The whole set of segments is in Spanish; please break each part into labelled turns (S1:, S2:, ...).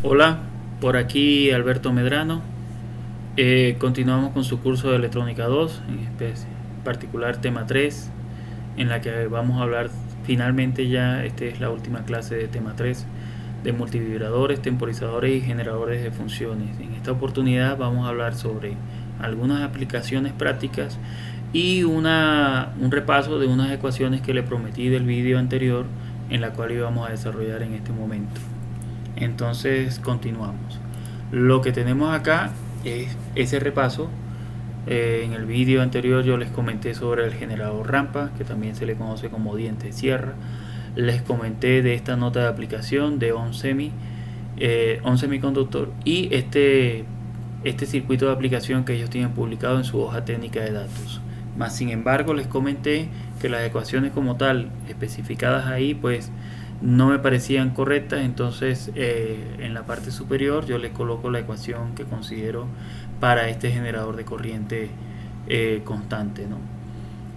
S1: Hola, por aquí Alberto Medrano. Continuamos con su curso de electrónica 2, en particular tema 3, en la que vamos a hablar finalmente ya, esta es la última clase de tema 3, de multivibradores, temporizadores y generadores de funciones. En esta oportunidad vamos a hablar sobre algunas aplicaciones prácticas y un repaso de unas ecuaciones que le prometí del vídeo anterior, en la cual íbamos a desarrollar en este momento. Entonces continuamos. Lo que tenemos acá es ese repaso. En el vídeo anterior yo les comenté sobre el generador rampa, que también se le conoce como diente de sierra. Les comenté de esta nota de aplicación de ON Semiconductor y este circuito de aplicación que ellos tienen publicado en su hoja técnica de datos. Más sin embargo, les comenté que las ecuaciones como tal especificadas ahí pues no me parecían correctas. Entonces en la parte superior yo les coloco la ecuación que considero para este generador de corriente constante, ¿no?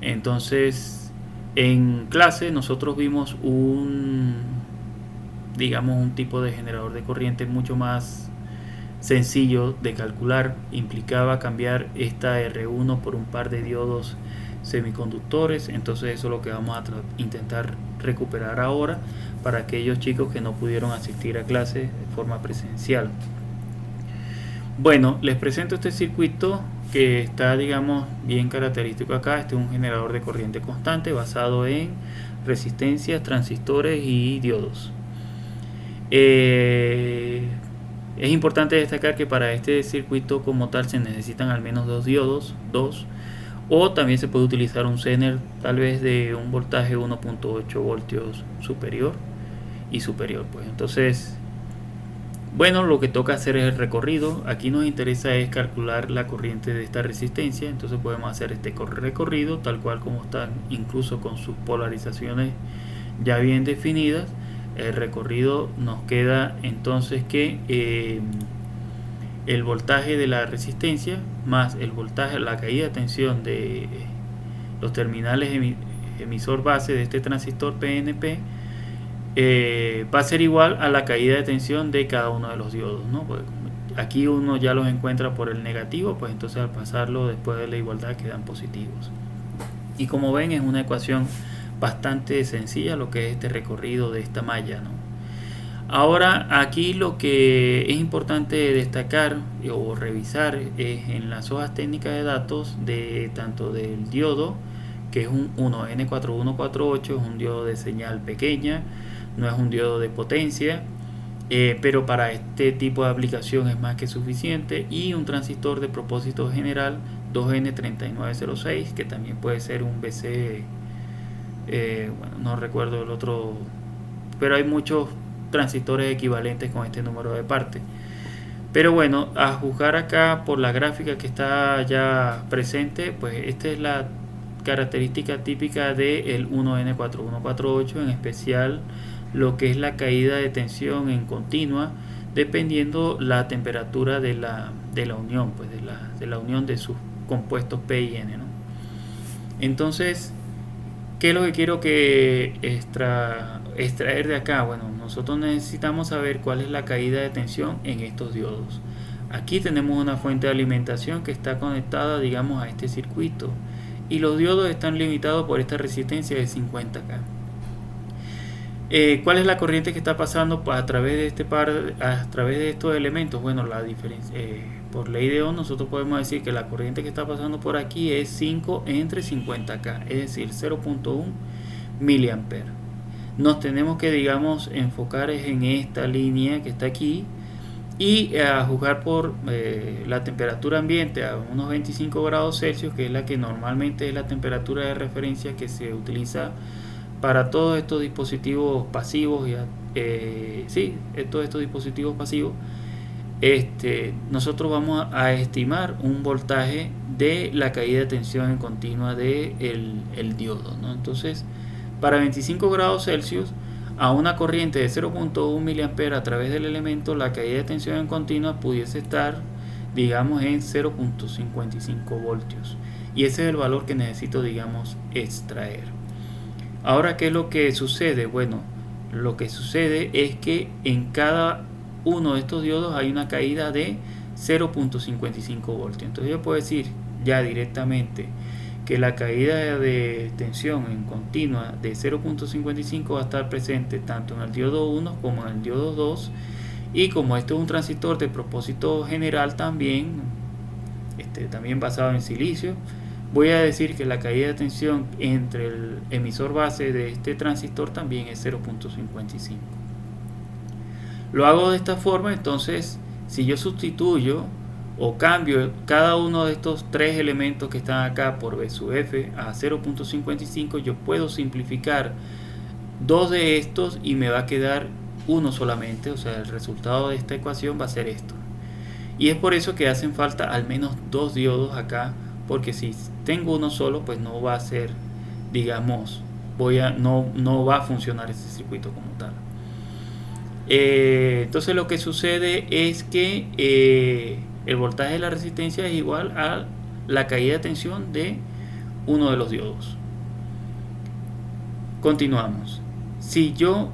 S1: Entonces en clase nosotros vimos un tipo de generador de corriente mucho más sencillo de calcular. Implicaba cambiar esta R1 por un par de diodos semiconductores. Entonces eso es lo que vamos a intentar recuperar ahora para aquellos chicos que no pudieron asistir a clase de forma presencial. Bueno, les presento este circuito que está, digamos, bien característico acá. Este es un generador de corriente constante basado en resistencias, transistores y diodos. Es importante destacar que para este circuito como tal se necesitan al menos dos diodos, o también se puede utilizar un Zener tal vez de un voltaje 1.8 voltios superior y superior. Pues entonces, bueno, lo que toca hacer es el recorrido. Aquí nos interesa es calcular la corriente de esta resistencia. Entonces podemos hacer este recorrido tal cual como están, incluso con sus polarizaciones ya bien definidas. El recorrido nos queda entonces que el voltaje de la resistencia más el voltaje, la caída de tensión de los terminales emisor base de este transistor PNP va a ser igual a la caída de tensión de cada uno de los diodos, ¿no? Pues aquí uno ya los encuentra por el negativo, pues entonces al pasarlo después de la igualdad quedan positivos. Y como ven, es una ecuación bastante sencilla lo que es este recorrido de esta malla, ¿no? Ahora aquí lo que es importante destacar o revisar es en las hojas técnicas de datos de tanto del diodo, que es un 1N4148, es un diodo de señal pequeña, no es un diodo de potencia, pero para este tipo de aplicación es más que suficiente, y un transistor de propósito general 2N3906, que también puede ser un BC, bueno, no recuerdo el otro, pero hay muchos transistores equivalentes con este número de parte. Pero bueno, a juzgar acá por la gráfica que está ya presente, pues esta es la característica típica del 1N4148, en especial lo que es la caída de tensión en continua, dependiendo la temperatura de la unión, pues de la unión de sus compuestos P y N, ¿no? Entonces, ¿qué es lo que quiero que extraer de acá? Bueno, nosotros necesitamos saber cuál es la caída de tensión en estos diodos. Aquí tenemos una fuente de alimentación que está conectada, digamos, a este circuito, y los diodos están limitados por esta resistencia de 50K. ¿Cuál es la corriente que está pasando a través de a través de estos elementos? Bueno, la diferencia, por ley de Ohm nosotros podemos decir que la corriente que está pasando por aquí es 5 entre 50K, es decir, 0.1 miliamperes. Nos tenemos que, digamos, enfocar en esta línea que está aquí, y a juzgar por la temperatura ambiente a unos 25 grados Celsius, que es la que normalmente es la temperatura de referencia que se utiliza para todos estos dispositivos pasivos. Todos estos dispositivos pasivos, nosotros vamos a estimar un voltaje de la caída de tensión en continua de el diodo, ¿no? Entonces, para 25 grados Celsius, a una corriente de 0.1 mA a través del elemento, la caída de tensión en continua pudiese estar, digamos, en 0.55 voltios. Y ese es el valor que necesito, digamos, extraer. Ahora, ¿qué es lo que sucede? Bueno, lo que sucede es que en cada uno de estos diodos hay una caída de 0.55 voltios. Entonces yo puedo decir ya directamente que la caída de tensión en continua de 0.55 va a estar presente tanto en el diodo 1 como en el diodo 2, y como esto es un transistor de propósito general también basado en silicio, voy a decir que la caída de tensión entre el emisor base de este transistor también es 0.55. Lo hago de esta forma. Entonces, si yo sustituyo o cambio cada uno de estos tres elementos que están acá por B sub F a 0.55, yo puedo simplificar dos de estos y me va a quedar uno solamente. O sea, el resultado de esta ecuación va a ser esto. Y es por eso que hacen falta al menos dos diodos acá, porque si tengo uno solo, pues no va a ser, digamos, no va a funcionar este circuito como tal. Entonces lo que sucede es que el voltaje de la resistencia es igual a la caída de tensión de uno de los diodos. Continuamos. Si yo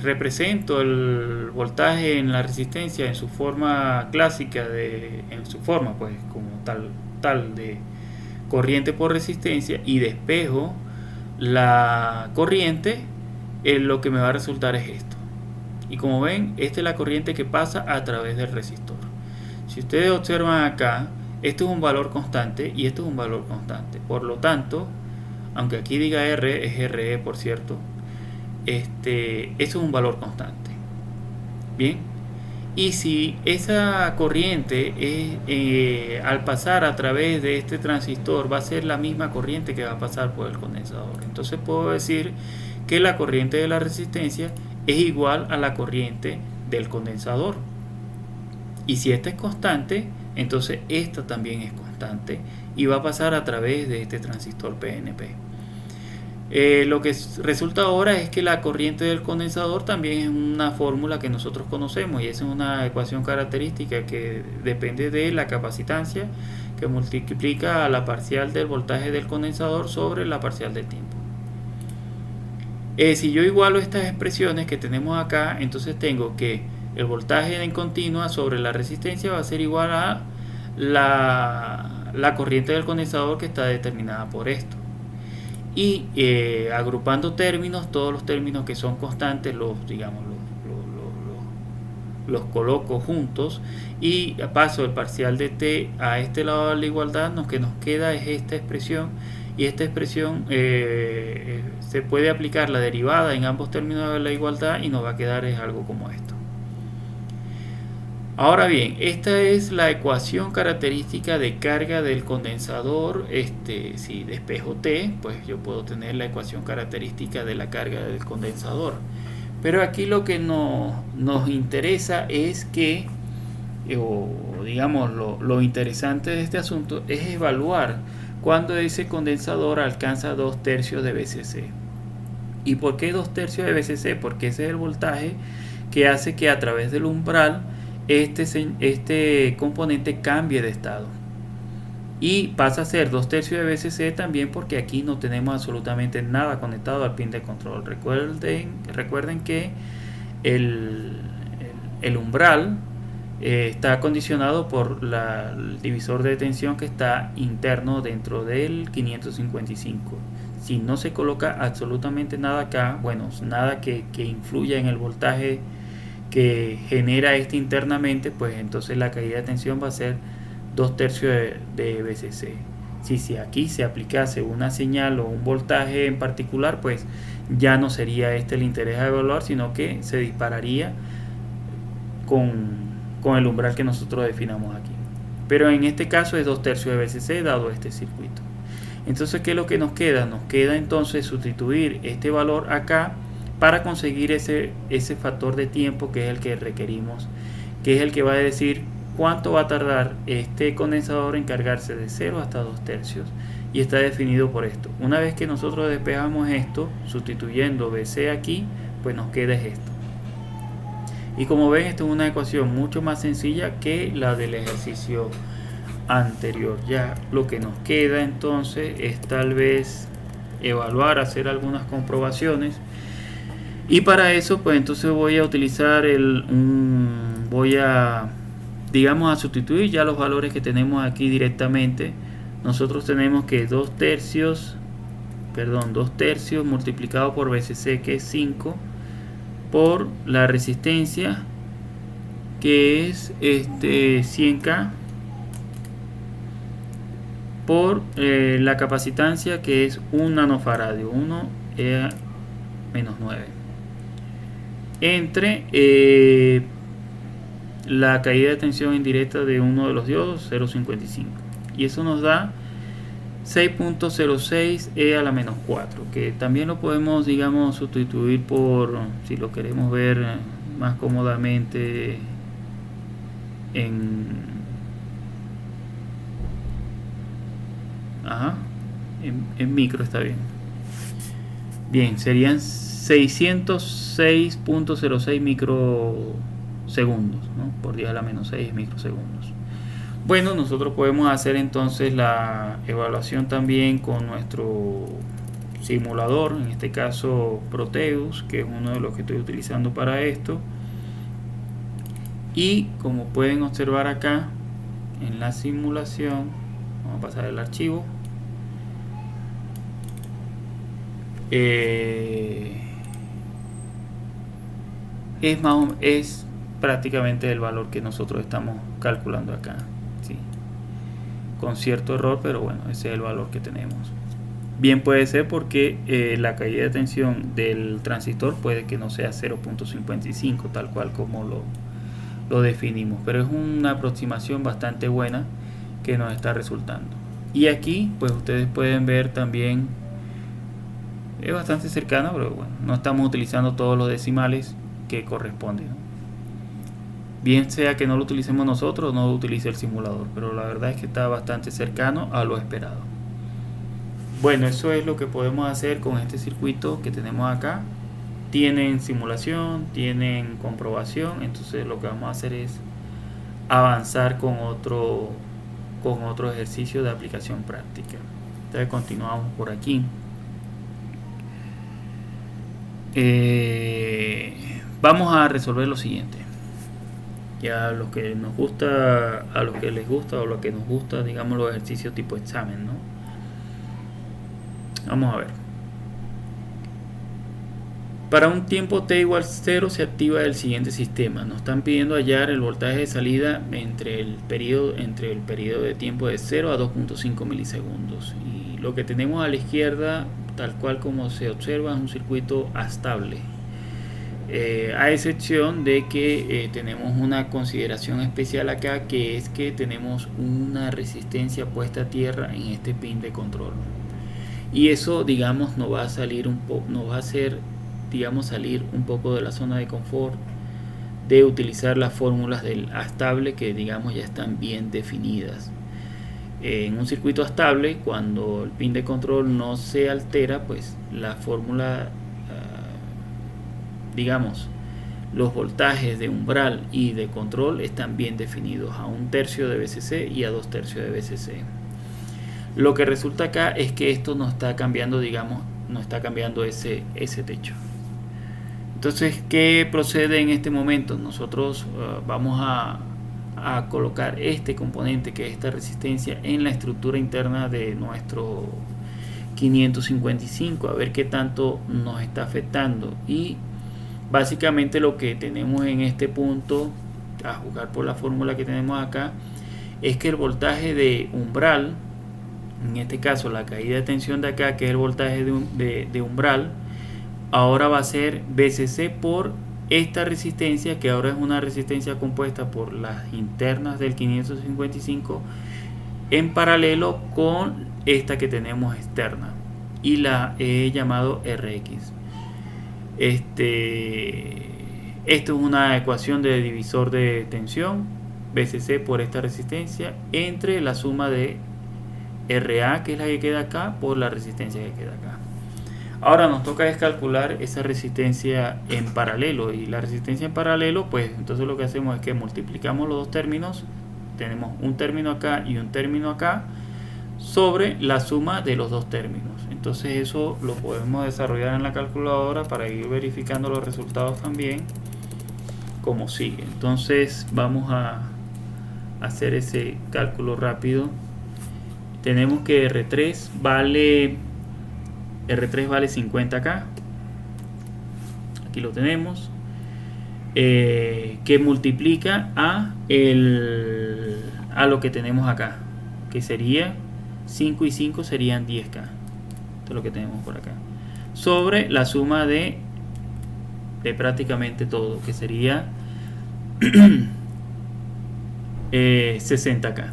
S1: represento el voltaje en la resistencia en su forma clásica, en su forma pues como tal de corriente por resistencia, y despejo la corriente, lo que me va a resultar es esto. Y como ven, esta es la corriente que pasa a través del resistor. Si ustedes observan acá, este es un valor constante y esto es un valor constante. Por lo tanto, aunque aquí diga R, es RE por cierto, eso es un valor constante. Bien, y si esa corriente al pasar a través de este transistor va a ser la misma corriente que va a pasar por el condensador, entonces puedo decir que la corriente de la resistencia es igual a la corriente del condensador. Y si esta es constante, entonces esta también es constante y va a pasar a través de este transistor PNP. Lo que resulta ahora es que la corriente del condensador también es una fórmula que nosotros conocemos, y esa es una ecuación característica que depende de la capacitancia, que multiplica a la parcial del voltaje del condensador sobre la parcial del tiempo. Si yo igualo estas expresiones que tenemos acá, entonces tengo que el voltaje en continua sobre la resistencia va a ser igual a la corriente del condensador, que está determinada por esto. Y agrupando términos, todos los términos que son constantes los coloco juntos y paso el parcial de t a este lado de la igualdad. Lo que nos queda es esta expresión, y esta expresión se puede aplicar la derivada en ambos términos de la igualdad y nos va a quedar algo como esto. Ahora bien, esta es la ecuación característica de carga del condensador. Si despejo T, pues yo puedo tener la ecuación característica de la carga del condensador. Pero aquí lo que nos interesa es que, digamos, lo interesante de este asunto es evaluar cuando ese condensador alcanza 2/3 de VCC. ¿Y por qué 2/3 de VCC? Porque ese es el voltaje que hace que a través del umbral este componente cambie de estado y pasa a ser 2/3 de VCC también, porque aquí no tenemos absolutamente nada conectado al pin de control. Recuerden que el umbral está condicionado por el divisor de tensión que está interno dentro del 555. Si no se coloca absolutamente nada acá, bueno, nada que influya en el voltaje que genera internamente, pues entonces la caída de tensión va a ser 2/3 de VCC. Si aquí se aplicase una señal o un voltaje en particular, pues ya no sería el interés a evaluar, sino que se dispararía con el umbral que nosotros definamos aquí. Pero en este caso es 2/3 de VCC dado este circuito. Entonces, ¿qué es lo que nos queda? Nos queda entonces sustituir este valor acá para conseguir ese factor de tiempo que es el que requerimos, que es el que va a decir cuánto va a tardar este condensador en cargarse de 0 hasta 2/3, y está definido por esto. Una vez que nosotros despejamos esto, sustituyendo BC aquí, pues nos queda esto. Y como ven, esta es una ecuación mucho más sencilla que la del ejercicio anterior. Ya lo que nos queda entonces es tal vez evaluar, hacer algunas comprobaciones. Y para eso pues entonces voy a utilizar voy a, digamos, a sustituir ya los valores que tenemos aquí directamente. Nosotros tenemos que 2 tercios multiplicado por BCC, que es 5, por la resistencia, que es 100K, por la capacitancia, que es 1 nanofaradio, 1 E menos 9, entre la caída de tensión indirecta de uno de los diodos, 0.55, y eso nos da 6.06 E a la menos 4, que también lo podemos, digamos, sustituir por, si lo queremos ver más cómodamente, en micro está bien. Bien, serían 606.06 microsegundos, ¿no? Por 10 a la menos 6 microsegundos. Bueno, nosotros podemos hacer entonces la evaluación también con nuestro simulador, en este caso Proteus, que es uno de los que estoy utilizando para esto. Y como pueden observar acá en la simulación, vamos a pasar el archivo. Es prácticamente el valor que nosotros estamos calculando acá, ¿sí? Con cierto error, pero bueno, ese es el valor que tenemos. Bien puede ser porque la caída de tensión del transistor puede que no sea 0.55 tal cual como lo definimos, pero es una aproximación bastante buena que nos está resultando. Y aquí pues ustedes pueden ver también, es bastante cercano, pero bueno, no estamos utilizando todos los decimales que corresponden, ¿no? Bien sea que no lo utilicemos nosotros o no lo utilice el simulador, pero la verdad es que está bastante cercano a lo esperado. Bueno, eso es lo que podemos hacer con este circuito que tenemos acá. Tienen simulación, tienen comprobación, entonces lo que vamos a hacer es avanzar con otro ejercicio de aplicación práctica. Entonces continuamos por aquí. Vamos a resolver lo siguiente. Ya a los que nos gusta, a los que les gusta o lo que nos gusta, digamos, los ejercicios tipo examen, ¿no? Vamos a ver. Para un tiempo t igual 0 se activa el siguiente sistema. Nos están pidiendo hallar el voltaje de salida entre el periodo de tiempo de 0 a 2.5 milisegundos. Y lo que tenemos a la izquierda, tal cual como se observa, es un circuito astable. A excepción de que tenemos una consideración especial acá, que es que tenemos una resistencia puesta a tierra en este pin de control. Y eso, digamos, nos va a salir nos va a hacer, digamos, salir un poco de la zona de confort de utilizar las fórmulas del astable, que digamos ya están bien definidas. En un circuito estable, cuando el pin de control no se altera, pues la fórmula, digamos, los voltajes de umbral y de control están bien definidos a 1/3 de BCC y a 2/3 de BCC. Lo que resulta acá es que esto no está cambiando, digamos, no está cambiando ese techo. Entonces, ¿qué procede en este momento? Nosotros vamos a colocar este componente, que es esta resistencia, en la estructura interna de nuestro 555, a ver qué tanto nos está afectando. Y básicamente lo que tenemos en este punto, a jugar por la fórmula que tenemos acá, es que el voltaje de umbral, en este caso la caída de tensión de acá, que es el voltaje de umbral, ahora va a ser BCC por esta resistencia, que ahora es una resistencia compuesta por las internas del 555 en paralelo con esta que tenemos externa, y la he llamado RX. Esto es una ecuación de divisor de tensión, BCC por esta resistencia, entre la suma de RA, que es la que queda acá, por la resistencia que queda acá. Ahora nos toca calcular esa resistencia en paralelo, y la resistencia en paralelo, pues entonces lo que hacemos es que multiplicamos los dos términos. Tenemos un término acá y un término acá, sobre la suma de los dos términos. Entonces eso lo podemos desarrollar en la calculadora para ir verificando los resultados también, como sigue. Entonces vamos a hacer ese cálculo rápido. Tenemos que R3 vale 50K. Aquí lo tenemos. Que multiplica a lo que tenemos acá, que sería 5 y 5 serían 10K. Esto es lo que tenemos por acá, sobre la suma de prácticamente todo, que sería 60K,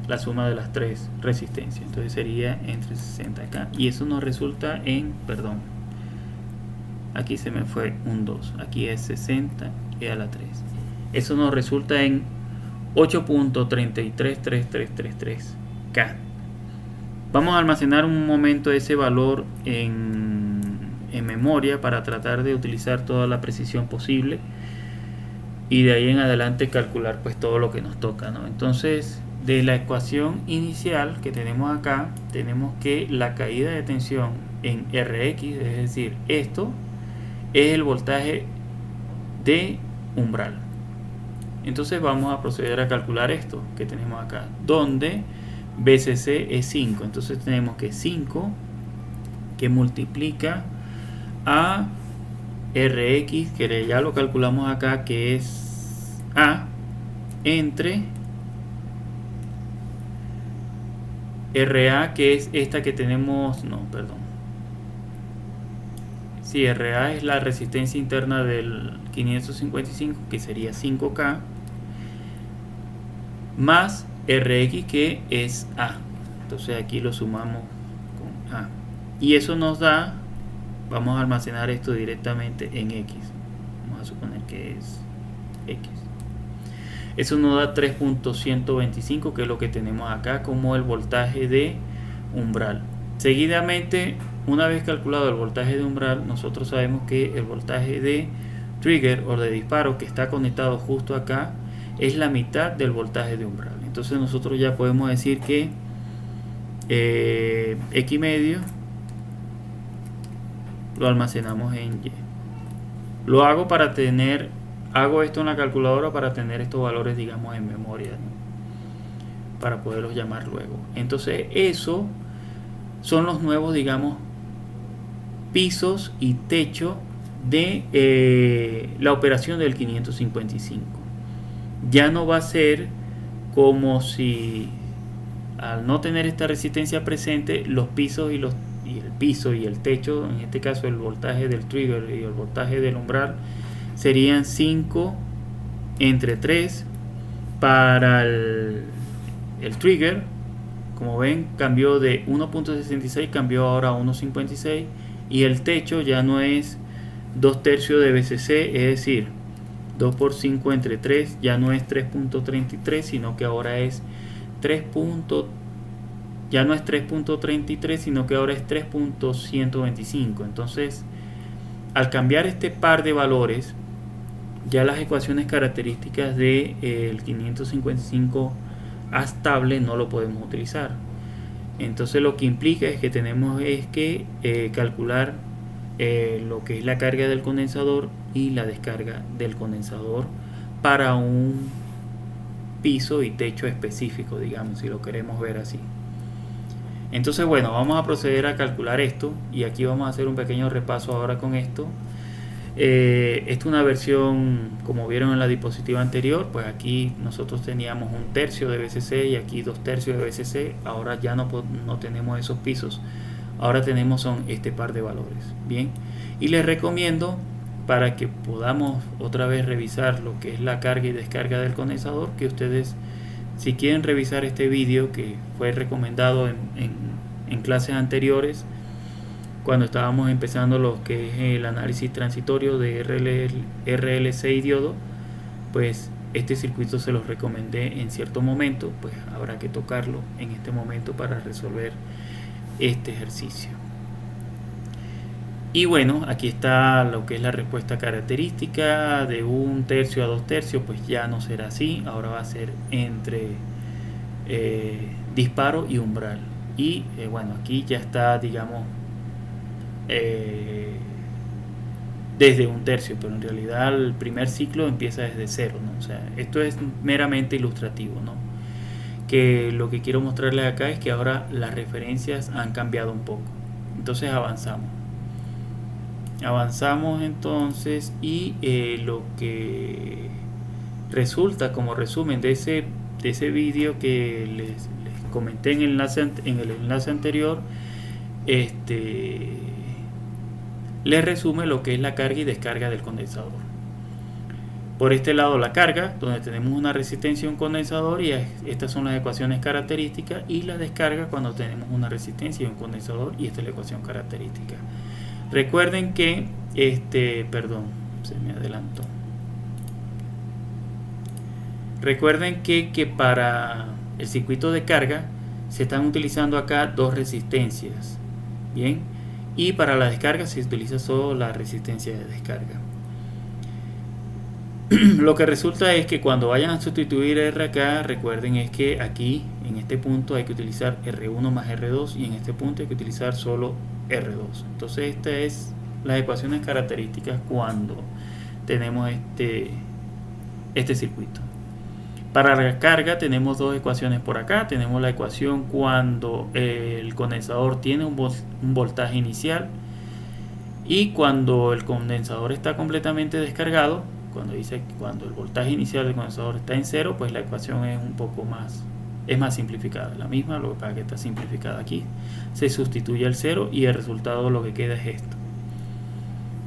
S1: la suma de las tres resistencias. Entonces sería entre 60K, y eso nos resulta en, perdón, aquí se me fue un 2, aquí es 60 y a la 3. Eso nos resulta en 8.333333K. Vamos a almacenar un momento ese valor en memoria para tratar de utilizar toda la precisión posible, y de ahí en adelante calcular pues todo lo que nos toca, ¿no? Entonces, de la ecuación inicial que tenemos acá, tenemos que la caída de tensión en Rx, es decir, esto es el voltaje de umbral. Entonces vamos a proceder a calcular esto que tenemos acá, donde BCC es 5. Entonces tenemos que 5 que multiplica a Rx, que ya lo calculamos acá, que es A, entre RA, que es esta que tenemos, no, perdón. Sí, RA es la resistencia interna del 555, que sería 5K, más Rx, que es A. Entonces aquí lo sumamos con A. Y eso nos da, vamos a almacenar esto directamente en X. Vamos a suponer que es X. Eso nos da 3.125, que es lo que tenemos acá como el voltaje de umbral. Seguidamente, una vez calculado el voltaje de umbral, nosotros sabemos que el voltaje de trigger o de disparo, que está conectado justo acá, es la mitad del voltaje de umbral. Entonces nosotros ya podemos decir que X medio lo almacenamos en Y. Lo hago para tener, hago esto en la calculadora para tener estos valores, digamos, en memoria, ¿no? Para poderlos llamar luego. Entonces eso son los nuevos, digamos, pisos y techo de la operación del 555. Ya no va a ser como si, al no tener esta resistencia presente, los pisos y el piso y el techo, en este caso el voltaje del trigger y el voltaje del umbral, serían 5 entre 3 para el trigger. Como ven, cambió de 1.66, cambió ahora a 1.56, y el techo ya no es 2/3 de BCC, es decir, 2 por 5 entre 3, ya no es 3.33, sino que ahora es 3.33, sino que ahora es 3.125. Entonces, al cambiar este par de valores, ya las ecuaciones características del 555 estable no lo podemos utilizar. Entonces lo que implica es que tenemos que calcular lo que es la carga del condensador y la descarga del condensador para un piso y techo específico, digamos, si lo queremos ver así. Entonces, bueno, vamos a proceder a calcular esto, y aquí vamos a hacer un pequeño repaso ahora con esto. Esta es una versión, como vieron en la diapositiva anterior, pues aquí nosotros teníamos 1/3 de BCC y aquí 2/3 de BCC. Ahora ya no tenemos esos pisos, ahora tenemos son este par de valores. Bien, y les recomiendo, para que podamos otra vez revisar lo que es la carga y descarga del condensador, que ustedes, si quieren revisar este vídeo que fue recomendado en clases anteriores, cuando estábamos empezando lo que es el análisis transitorio de RLC y diodo, pues este circuito se los recomendé en cierto momento, pues habrá que tocarlo en este momento para resolver este ejercicio. Y bueno, aquí está lo que es la respuesta característica de 1/3 a 2/3, pues ya no será así, ahora va a ser entre disparo y umbral. y bueno, aquí ya está, digamos, desde 1/3, pero en realidad el primer ciclo empieza desde 0, ¿no? O sea, esto es meramente ilustrativo, ¿no? Que lo que quiero mostrarles acá es que ahora las referencias han cambiado un poco. Entonces avanzamos entonces, y lo que resulta como resumen de ese vídeo que les comenté en el enlace anterior, les resume lo que es la carga y descarga del condensador. Por este lado, la carga, donde tenemos una resistencia y un condensador, y estas son las ecuaciones características, y la descarga cuando tenemos una resistencia y un condensador, y esta es la ecuación característica. Recuerden que perdón, se me adelantó. Recuerden que para el circuito de carga se están utilizando acá dos resistencias, bien, y para la descarga se utiliza solo la resistencia de descarga. Lo que resulta es que cuando vayan a sustituir R acá, recuerden es que aquí en este punto hay que utilizar R1 más R2, y en este punto hay que utilizar solo R2. Entonces esta es las ecuaciones características cuando tenemos este circuito. Para la carga tenemos dos ecuaciones por acá. Tenemos la ecuación cuando el condensador tiene un voltaje inicial, y cuando el condensador está completamente descargado, cuando el voltaje inicial del condensador está en 0, pues la ecuación es un poco más, es más simplificada. La misma, lo que pasa es que está simplificada aquí. Se sustituye el 0 y el resultado lo que queda es esto.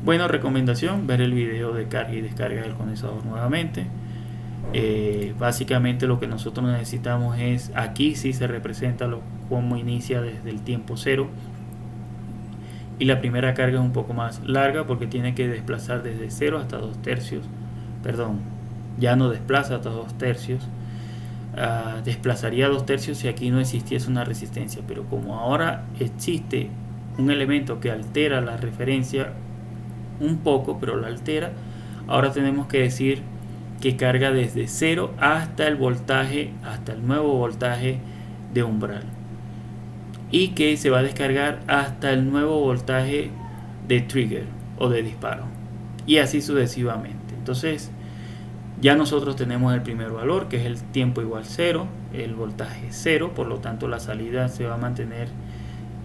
S1: Bueno, recomendación, ver el video de carga y descarga del condensador nuevamente. Básicamente lo que nosotros necesitamos es, aquí sí se representa cómo inicia desde el tiempo 0, y la primera carga es un poco más larga porque tiene que desplazar desde 0 hasta 2/3, perdón, ya no desplaza hasta 2/3, desplazaría 2/3 si aquí no existiese una resistencia, pero como ahora existe un elemento que altera la referencia un poco, pero la altera, ahora tenemos que decir que carga desde 0 hasta el voltaje, hasta el nuevo voltaje de umbral, y que se va a descargar hasta el nuevo voltaje de trigger o de disparo, y así sucesivamente. Entonces ya nosotros tenemos el primer valor, que es el tiempo igual 0, el voltaje 0, por lo tanto la salida se va a mantener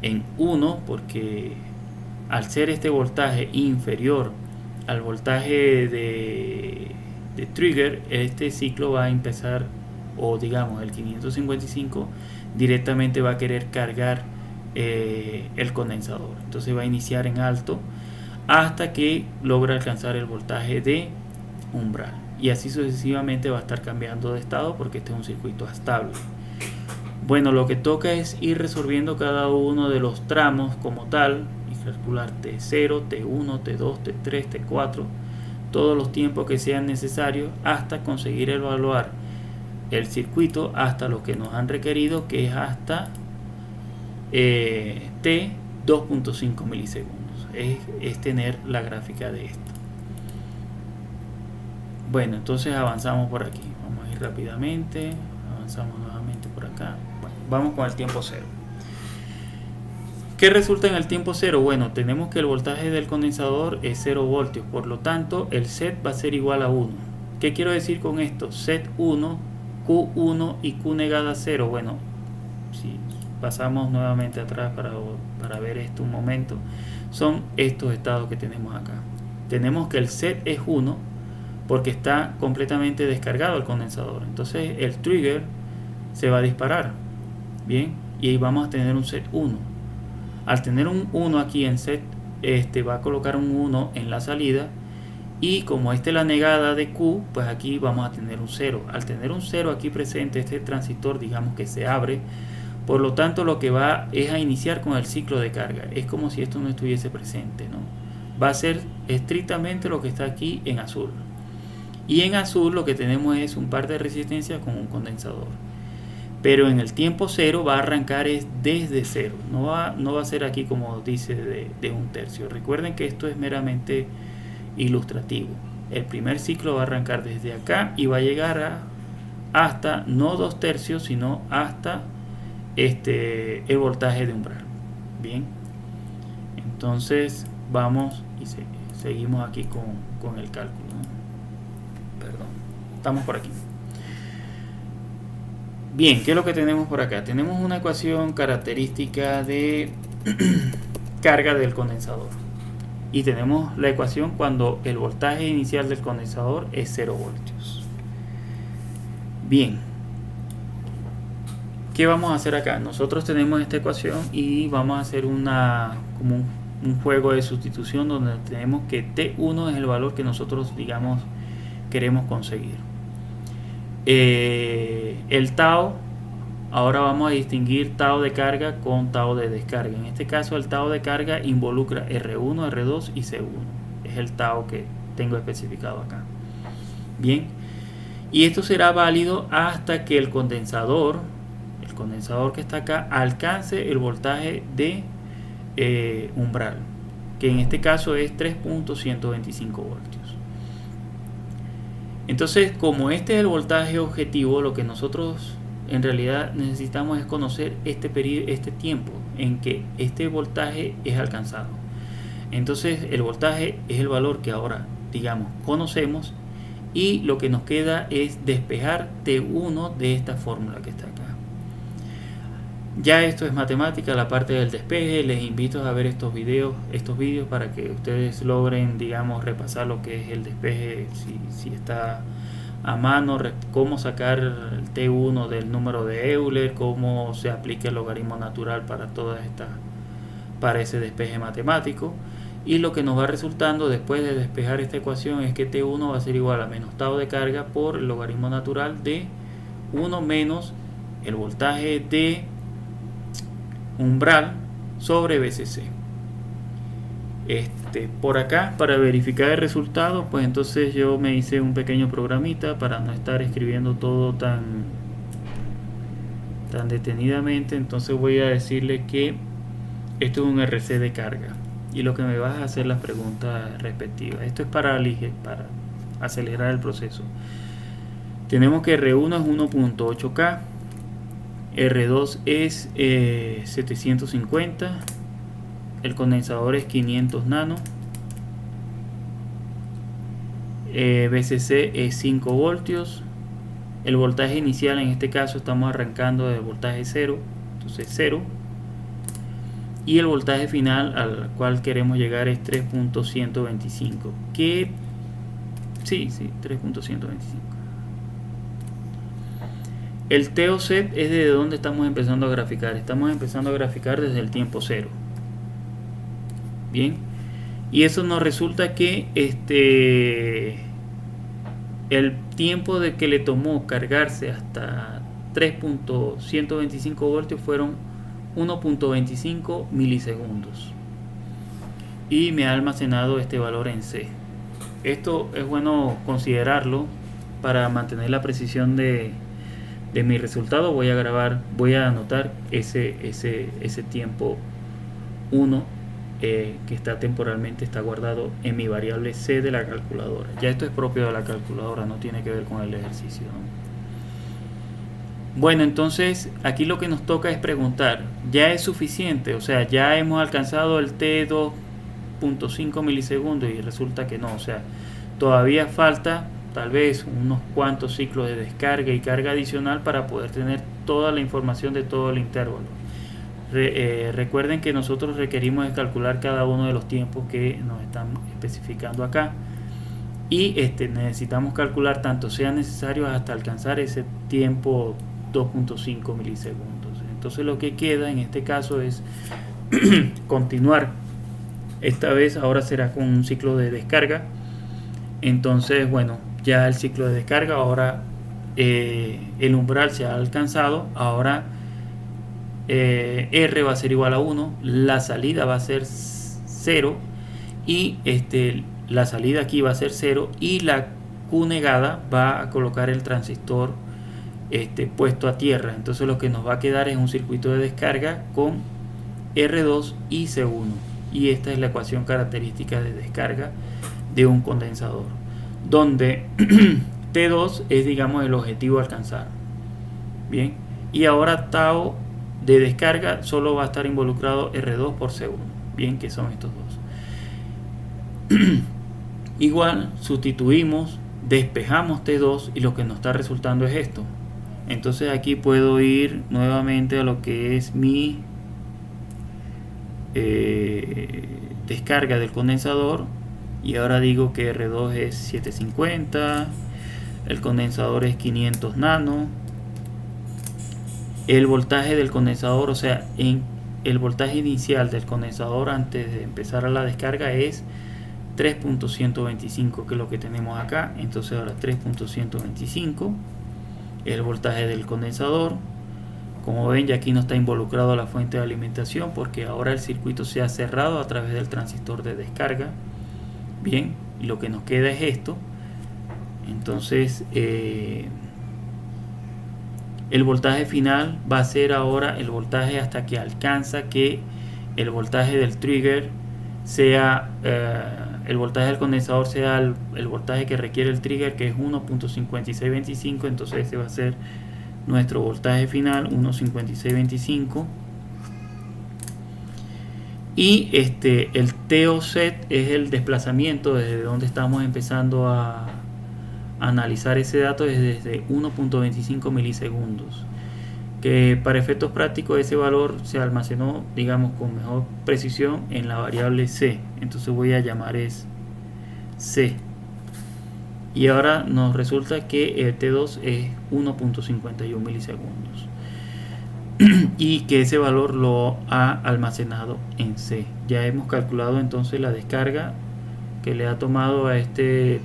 S1: en 1, porque al ser este voltaje inferior al voltaje de trigger, este ciclo va a empezar, o digamos el 555 directamente va a querer cargar el condensador. Entonces va a iniciar en alto hasta que logra alcanzar el voltaje de umbral, y así sucesivamente va a estar cambiando de estado porque este es un circuito estable. Bueno, lo que toca es ir resolviendo cada uno de los tramos como tal y calcular T0, T1, T2, T3, T4, todos los tiempos que sean necesarios hasta conseguir evaluar el circuito hasta lo que nos han requerido, que es hasta T 2.5 milisegundos. Es tener la gráfica de esto. Bueno, entonces avanzamos por aquí. Vamos a ir rápidamente. Avanzamos nuevamente por acá. Bueno, vamos con el tiempo 0. ¿Qué resulta en el tiempo 0? Bueno, tenemos que el voltaje del condensador es 0 voltios. Por lo tanto, el set va a ser igual a 1. ¿Qué quiero decir con esto? Set 1, Q1 y Q negada 0. Bueno, si pasamos nuevamente atrás para ver esto un momento, son estos estados que tenemos acá. Tenemos que el set es 1 porque está completamente descargado el condensador. Entonces el trigger se va a disparar. Bien, y ahí vamos a tener un set 1. Al tener un 1 aquí en set, va a colocar un 1 en la salida, y como esta es la negada de Q, pues aquí vamos a tener un 0. Al tener un 0 aquí presente, este transistor digamos que se abre, por lo tanto lo que va es a iniciar con el ciclo de carga. Es como si esto no estuviese presente, ¿no? Va a ser estrictamente lo que está aquí en azul, y en azul lo que tenemos es un par de resistencias con un condensador. Pero en el tiempo 0 va a arrancar es desde 0, no va a ser aquí como dice de 1/3. Recuerden que esto es meramente ilustrativo. El primer ciclo va a arrancar desde acá y va a llegar hasta no 2/3, sino hasta el voltaje de umbral. Bien, entonces vamos y seguimos aquí con el cálculo, ¿no? Perdón, estamos por aquí. Bien, ¿qué es lo que tenemos por acá? Tenemos una ecuación característica de carga del condensador. Y tenemos la ecuación cuando el voltaje inicial del condensador es 0 voltios. Bien, ¿qué vamos a hacer acá? Nosotros tenemos esta ecuación y vamos a hacer como un juego de sustitución donde tenemos que T1 es el valor que nosotros, digamos, queremos conseguir. El tau, ahora vamos a distinguir tau de carga con tau de descarga. En este caso el tau de carga involucra R1, R2 y C1. Es el tau que tengo especificado acá. Bien, y esto será válido hasta que el condensador que está acá alcance el voltaje de umbral, que en este caso es 3.125 voltios. Entonces, como este es el voltaje objetivo, lo que nosotros en realidad necesitamos es conocer este tiempo en que este voltaje es alcanzado. Entonces el voltaje es el valor que ahora, digamos, conocemos, y lo que nos queda es despejar T1 de esta fórmula que está acá. Ya esto es matemática, la parte del despeje. Les invito a ver estos vídeos para que ustedes logren, digamos, repasar lo que es el despeje, si está a mano, cómo sacar el T1 del número de Euler, cómo se aplica el logaritmo natural para ese despeje matemático. Y lo que nos va resultando después de despejar esta ecuación es que T1 va a ser igual a menos tau de carga por el logaritmo natural de 1 menos el voltaje de umbral sobre BCC. Por acá, para verificar el resultado, pues entonces yo me hice un pequeño programita para no estar escribiendo todo tan detenidamente. Entonces voy a decirle que esto es un RC de carga y lo que me va a hacer las preguntas respectivas. Esto es para acelerar el proceso. Tenemos que R1 es 1.8K, R2 es 750, el condensador es 500 nano, BCC es 5 voltios, el voltaje inicial en este caso estamos arrancando de voltaje 0, entonces 0, y el voltaje final al cual queremos llegar es 3.125, que sí, 3.125. El TOC es desde donde estamos empezando a graficar. Estamos empezando a graficar desde el tiempo 0. Bien, y eso nos resulta que el tiempo de que le tomó cargarse hasta 3.125 voltios fueron 1.25 milisegundos, y me ha almacenado este valor en C. Esto es bueno considerarlo para mantener la precisión de mi resultado. Voy a anotar ese tiempo 1 que está temporalmente guardado en mi variable C de la calculadora. Ya esto es propio de la calculadora, no tiene que ver con el ejercicio, ¿no? Bueno, entonces aquí lo que nos toca es preguntar, ¿ya es suficiente? O sea, ya hemos alcanzado el T2.5 milisegundos, y resulta que no. O sea, todavía falta tal vez unos cuantos ciclos de descarga y carga adicional para poder tener toda la información de todo el intervalo. Recuerden que nosotros requerimos de calcular cada uno de los tiempos que nos están especificando acá, y necesitamos calcular tanto sea necesario hasta alcanzar ese tiempo 2.5 milisegundos. Entonces lo que queda en este caso es continuar. Esta vez ahora será con un ciclo de descarga. Entonces, bueno, ya el ciclo de descarga, ahora el umbral se ha alcanzado. Ahora R va a ser igual a 1, la salida va a ser 0, y la salida aquí va a ser 0, y la Q negada va a colocar el transistor puesto a tierra. Entonces lo que nos va a quedar es un circuito de descarga con R2 y C1, y esta es la ecuación característica de descarga de un condensador, donde T2 es, digamos, el objetivo a alcanzar. Bien, y ahora tau de descarga solo va a estar involucrado R2 por C1. Bien, que son estos dos. Igual sustituimos, despejamos T2 y lo que nos está resultando es esto. Entonces aquí puedo ir nuevamente a lo que es mi descarga del condensador, y ahora digo que R2 es 750, el condensador es 500 nano, el voltaje del condensador, o sea, el voltaje inicial del condensador antes de empezar a la descarga es 3.125, que es lo que tenemos acá. Entonces ahora 3.125 el voltaje del condensador. Como ven, ya aquí no está involucrado la fuente de alimentación porque ahora el circuito se ha cerrado a través del transistor de descarga. Bien, y lo que nos queda es esto. Entonces el voltaje final va a ser ahora el voltaje hasta que alcanza que el voltaje del trigger sea el voltaje del condensador sea el voltaje que requiere el trigger, que es 1.5625. entonces ese va a ser nuestro voltaje final, 1.5625. y el TOZ es el desplazamiento desde donde estamos empezando a analizar ese dato, es desde 1.25 milisegundos, que para efectos prácticos ese valor se almacenó, digamos, con mejor precisión en la variable C. Entonces voy a llamar es C, y ahora nos resulta que el T2 es 1.51 milisegundos y que ese valor lo ha almacenado en C. Ya hemos calculado entonces la descarga que le ha tomado a este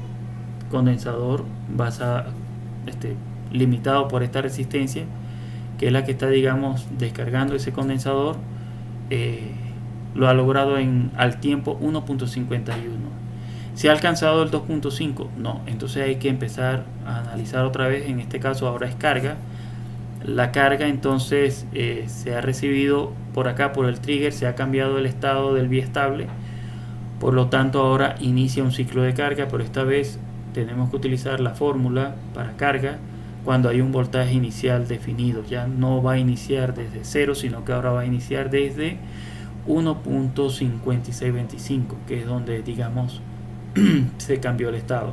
S1: condensador limitado por esta resistencia, que es la que está, digamos, descargando ese condensador. Lo ha logrado al tiempo 1.51. ¿Se ha alcanzado el 2.5? No. Entonces hay que empezar a analizar otra vez. En este caso ahora es carga. La carga entonces se ha recibido por acá por el trigger, se ha cambiado el estado del biestable, por lo tanto ahora inicia un ciclo de carga, pero esta vez tenemos que utilizar la fórmula para carga cuando hay un voltaje inicial definido. Ya no va a iniciar desde 0, sino que ahora va a iniciar desde 1.5625, que es donde, digamos, se cambió el estado.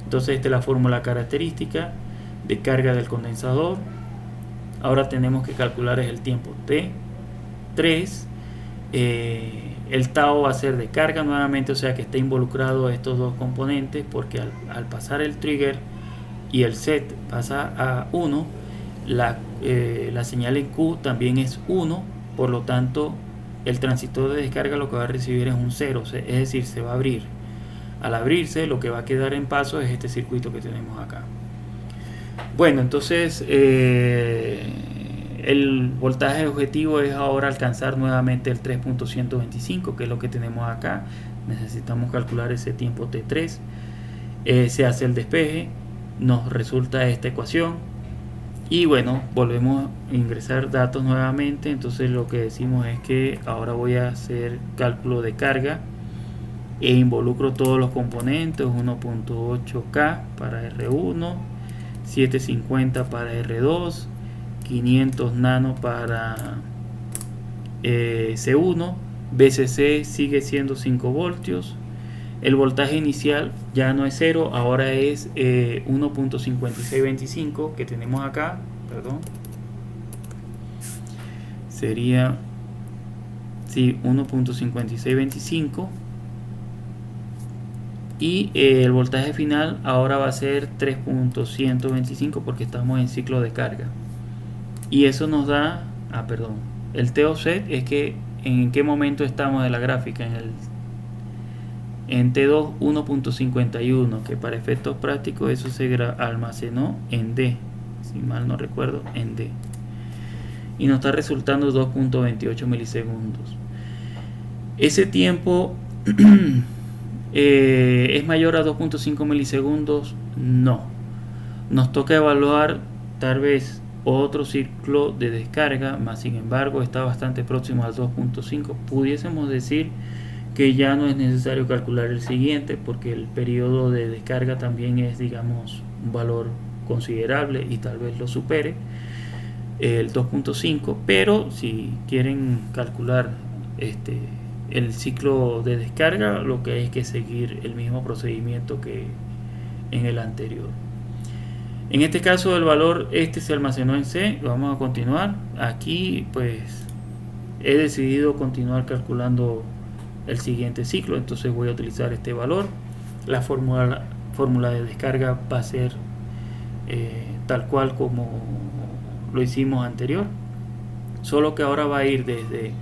S1: Entonces esta es la fórmula característica de carga del condensador. Ahora tenemos que calcular el tiempo T3. El tau va a ser de carga nuevamente, o sea que está involucrado estos dos componentes, porque al pasar el trigger y el set pasa a 1, la señal en Q también es 1, por lo tanto el transistor de descarga lo que va a recibir es un 0, es decir, se va a abrir. Al abrirse, lo que va a quedar en paso es este circuito que tenemos acá. Bueno, entonces el voltaje objetivo es ahora alcanzar nuevamente el 3.125, que es lo que tenemos acá. Necesitamos calcular ese tiempo T3. Se hace el despeje, nos resulta esta ecuación, y bueno, volvemos a ingresar datos nuevamente. Entonces lo que decimos es que ahora voy a hacer cálculo de carga e involucro todos los componentes: 1.8K para R1, 750 para R2, 500 nano para C1, BCC sigue siendo 5 voltios, el voltaje inicial ya no es 0, ahora es 1.5625 que tenemos acá, perdón, sería 1.5625, y el voltaje final ahora va a ser 3.125 porque estamos en ciclo de carga, y eso nos da, el TOZ es que en qué momento estamos de la gráfica, en T2 1.51, que para efectos prácticos eso se almacenó en D, si mal no recuerdo, en D, y nos está resultando 2.28 milisegundos. Ese tiempo ¿es mayor a 2.5 milisegundos? No. Nos toca evaluar tal vez otro ciclo de descarga, más sin embargo está bastante próximo al 2.5. Pudiésemos decir que ya no es necesario calcular el siguiente, porque el periodo de descarga también es, digamos, un valor considerable y tal vez lo supere. el 2.5, pero si quieren calcular el ciclo de descarga, lo que hay que seguir el mismo procedimiento que en el anterior. En este caso el valor se almacenó en C. Vamos a continuar. Aquí pues he decidido continuar calculando el siguiente ciclo, entonces voy a utilizar este valor. La fórmula de descarga va a ser tal cual como lo hicimos anterior, solo que ahora va a ir desde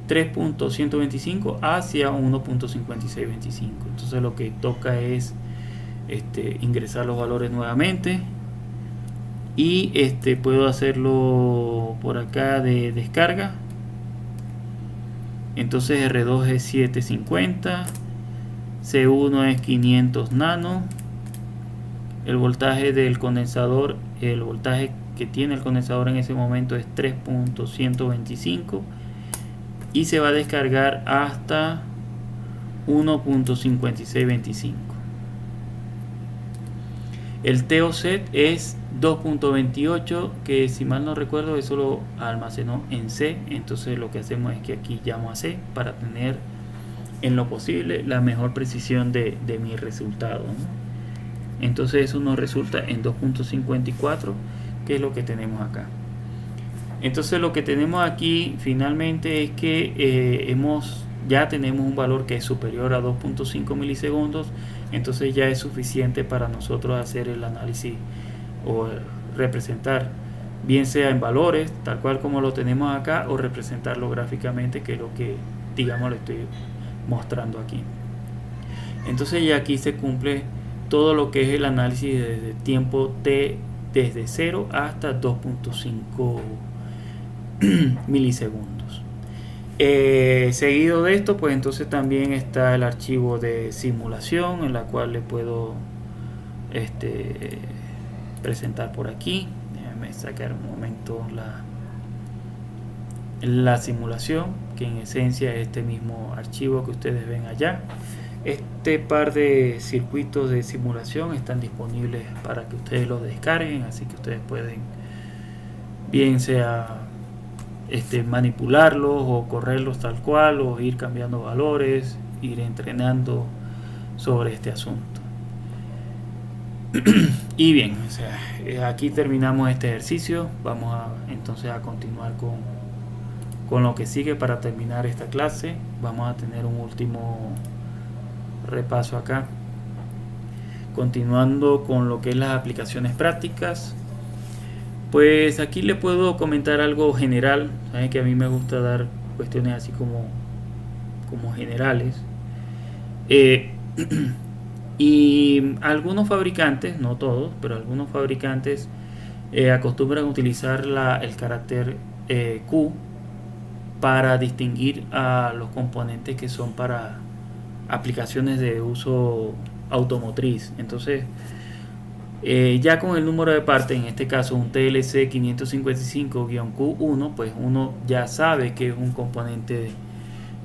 S1: 3.125 hacia 1.5625. entonces lo que toca es ingresar los valores nuevamente, y puedo hacerlo por acá de descarga. Entonces R2 es 750, C1 es 500 nano, el voltaje del condensador, el voltaje que tiene el condensador en ese momento es 3.125 y se va a descargar hasta 1.5625. El TOset es 2.28, que si mal no recuerdo eso lo almacenó en C. Entonces lo que hacemos es que aquí llamo a C para tener en lo posible la mejor precisión de mi resultado, ¿no? Entonces eso nos resulta en 2.54, que es lo que tenemos acá. Entonces lo que tenemos aquí finalmente es que ya tenemos un valor que es superior a 2.5 milisegundos. Entonces ya es suficiente para nosotros hacer el análisis o representar, bien sea en valores tal cual como lo tenemos acá, o representarlo gráficamente, que es lo que digamos le estoy mostrando aquí. Entonces ya aquí se cumple todo lo que es el análisis desde tiempo t desde 0 hasta 2.5 milisegundos. Seguido de esto, pues entonces también está el archivo de simulación, en la cual le puedo presentar por aquí. Déjame sacar un momento la simulación, que en esencia es este mismo archivo que ustedes ven allá. Este par de circuitos de simulación están disponibles para que ustedes los descarguen, así que ustedes pueden bien sea manipularlos o correrlos tal cual, o ir cambiando valores, ir entrenando sobre este asunto. Y bien, o sea, aquí terminamos este ejercicio. Vamos entonces a continuar con lo que sigue. Para terminar esta clase vamos a tener un último repaso acá, continuando con lo que es las aplicaciones prácticas. Pues aquí le puedo comentar algo general. Saben que a mí me gusta dar cuestiones así como generales. Y algunos fabricantes, no todos, pero algunos fabricantes acostumbran a utilizar el carácter Q para distinguir a los componentes que son para aplicaciones de uso automotriz. Entonces ya con el número de parte, en este caso un TLC 555-Q1, pues uno ya sabe que es un componente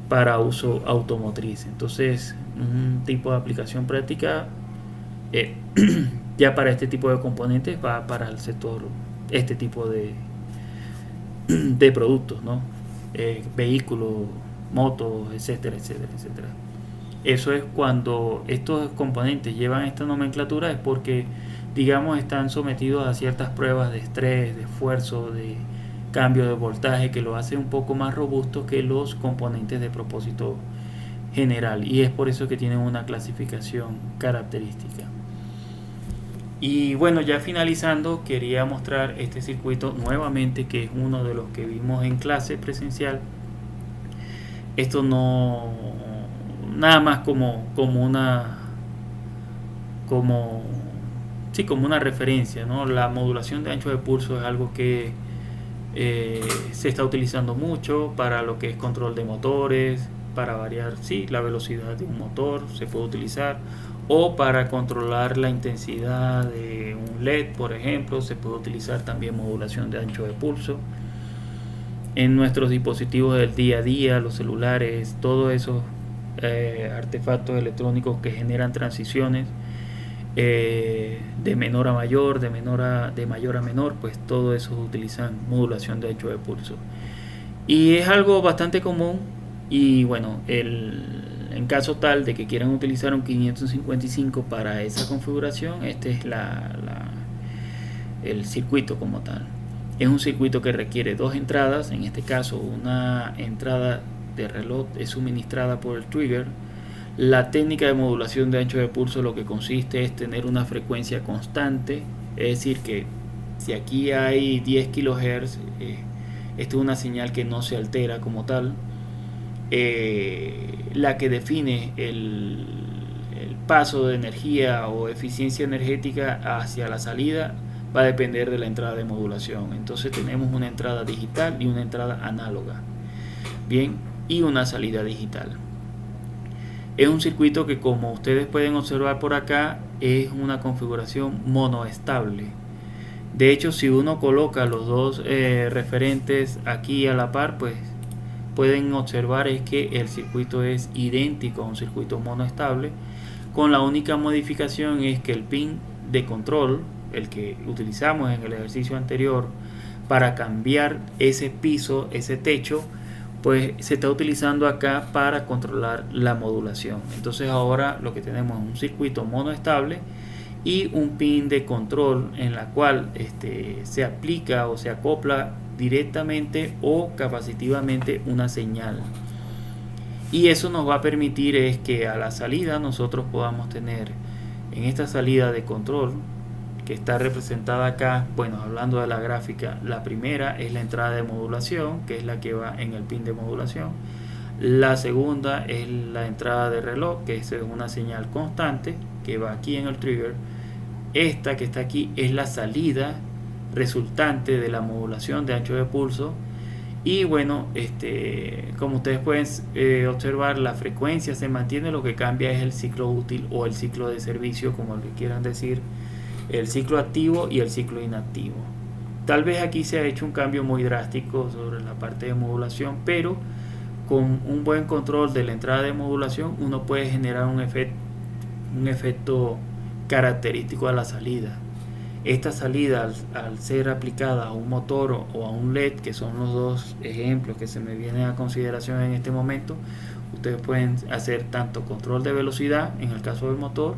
S1: para uso automotriz. Entonces un tipo de aplicación práctica ya para este tipo de componentes va para el sector, este tipo de productos, ¿no? Vehículos, motos, etcétera, etcétera, etcétera. Eso es cuando estos componentes llevan esta nomenclatura, es porque digamos están sometidos a ciertas pruebas de estrés, de esfuerzo, de cambio de voltaje, que lo hace un poco más robusto que los componentes de propósito general, y es por eso que tienen una clasificación característica. Y bueno, ya finalizando, quería mostrar este circuito nuevamente, que es uno de los que vimos en clase presencial. Esto no nada más como una referencia, ¿no? La modulación de ancho de pulso es algo que se está utilizando mucho para lo que es control de motores, para variar la velocidad de un motor se puede utilizar, o para controlar la intensidad de un LED, por ejemplo, se puede utilizar también modulación de ancho de pulso. En nuestros dispositivos del día a día, los celulares, todos esos artefactos electrónicos que generan transiciones, de menor a mayor, de mayor a menor, pues todo eso utilizan modulación de ancho de pulso. Y es algo bastante común. Y bueno, en caso tal de que quieran utilizar un 555 para esa configuración, este es el circuito como tal. Es un circuito que requiere dos entradas. En este caso, una entrada de reloj es suministrada por el trigger. La técnica de modulación de ancho de pulso lo que consiste es tener una frecuencia constante, es decir que si aquí hay 10 kHz, esto es una señal que no se altera como tal. La que define el paso de energía o eficiencia energética hacia la salida va a depender de la entrada de modulación. Entonces tenemos una entrada digital y una entrada análoga, bien, y una salida digital. Es un circuito que, como ustedes pueden observar por acá, es una configuración monoestable. De hecho, si uno coloca los dos referentes aquí a la par, pues pueden observar es que el circuito es idéntico a un circuito monoestable, con la única modificación es que el pin de control, el que utilizamos en el ejercicio anterior para cambiar ese piso, ese techo, pues se está utilizando acá para controlar la modulación. Entonces ahora lo que tenemos es un circuito monoestable y un pin de control en la cual se aplica o se acopla directamente o capacitivamente una señal. Y eso nos va a permitir es que a la salida nosotros podamos tener en esta salida de control, que está representada acá, bueno, hablando de la gráfica, la primera es la entrada de modulación, que es la que va en el pin de modulación. La segunda es la entrada de reloj, que es una señal constante que va aquí en el trigger. Esta que está aquí es la salida resultante de la modulación de ancho de pulso. Y bueno, como ustedes pueden observar, la frecuencia se mantiene, lo que cambia es el ciclo útil o el ciclo de servicio, como lo que quieran decir, el ciclo activo y el ciclo inactivo. Tal vez aquí se ha hecho un cambio muy drástico sobre la parte de modulación, pero con un buen control de la entrada de modulación uno puede generar un efecto característico a la salida. Esta salida, al ser aplicada a un motor o a un LED, que son los dos ejemplos que se me vienen a consideración en este momento, ustedes pueden hacer tanto control de velocidad en el caso del motor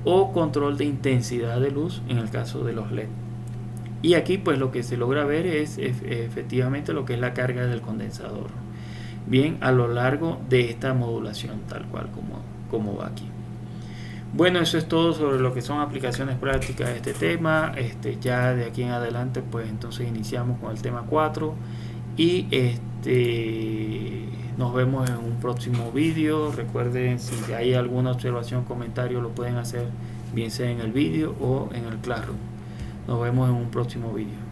S1: o control de intensidad de luz en el caso de los LED. Y aquí pues lo que se logra ver es efectivamente lo que es la carga del condensador, bien, a lo largo de esta modulación tal cual como va aquí. Bueno, eso es todo sobre lo que son aplicaciones prácticas de este tema. Ya de aquí en adelante pues entonces iniciamos con el tema 4 y nos vemos en un próximo vídeo. Recuerden, si hay alguna observación, comentario, lo pueden hacer bien sea en el vídeo o en el Classroom. Nos vemos en un próximo vídeo.